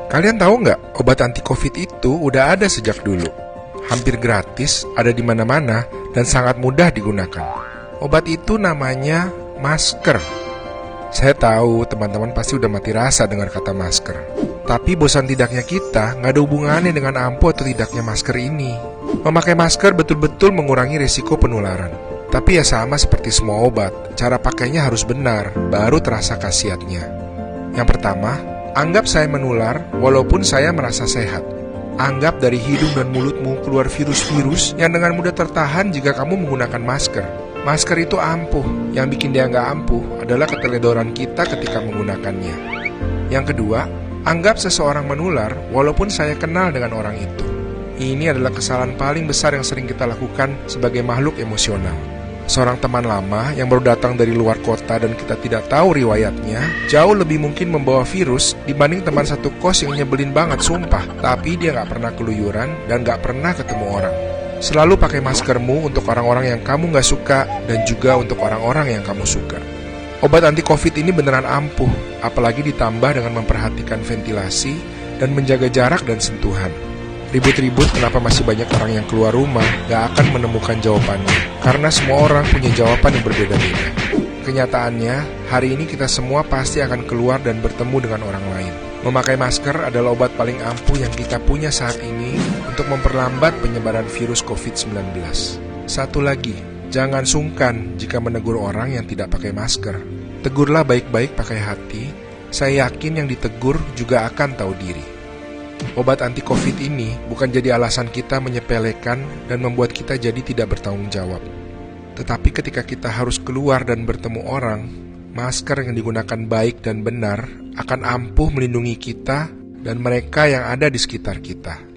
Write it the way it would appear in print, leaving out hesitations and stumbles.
Kalian tahu nggak, obat anti COVID itu udah ada sejak dulu. Hampir gratis, ada di mana-mana, dan sangat mudah digunakan. Obat itu namanya masker. Saya tahu teman-teman pasti udah mati rasa dengar kata masker. Tapi bosan tidaknya kita nggak ada hubungannya dengan ampuh atau tidaknya masker ini. Memakai masker betul-betul mengurangi risiko penularan. Tapi ya sama seperti semua obat, cara pakainya harus benar, baru terasa khasiatnya. Yang pertama, anggap saya menular walaupun saya merasa sehat. Anggap dari hidung dan mulutmu keluar virus-virus yang dengan mudah tertahan jika kamu menggunakan masker. Masker itu ampuh, yang bikin dia nggak ampuh adalah keteledoran kita ketika menggunakannya. Yang kedua, anggap seseorang menular walaupun saya kenal dengan orang itu. Ini adalah kesalahan paling besar yang sering kita lakukan sebagai makhluk emosional. Seorang teman lama yang baru datang dari luar kota dan kita tidak tahu riwayatnya, jauh lebih mungkin membawa virus dibanding teman satu kos yang nyebelin banget sumpah, tapi dia nggak pernah keluyuran dan nggak pernah ketemu orang. Selalu pakai maskermu untuk orang-orang yang kamu nggak suka dan juga untuk orang-orang yang kamu suka. Obat anti COVID ini beneran ampuh, apalagi ditambah dengan memperhatikan ventilasi dan menjaga jarak dan sentuhan. Ribut-ribut kenapa masih banyak orang yang keluar rumah gak akan menemukan jawabannya, karena semua orang punya jawaban yang berbeda-beda. Kenyataannya, hari ini kita semua pasti akan keluar dan bertemu dengan orang lain. Memakai masker adalah obat paling ampuh yang kita punya saat ini untuk memperlambat penyebaran virus COVID-19. Satu lagi, jangan sungkan jika menegur orang yang tidak pakai masker. Tegurlah baik-baik pakai hati, saya yakin yang ditegur juga akan tahu diri. Obat anti COVID ini bukan jadi alasan kita menyepelekan dan membuat kita jadi tidak bertanggung jawab. Tetapi ketika kita harus keluar dan bertemu orang, masker yang digunakan baik dan benar akan ampuh melindungi kita dan mereka yang ada di sekitar kita.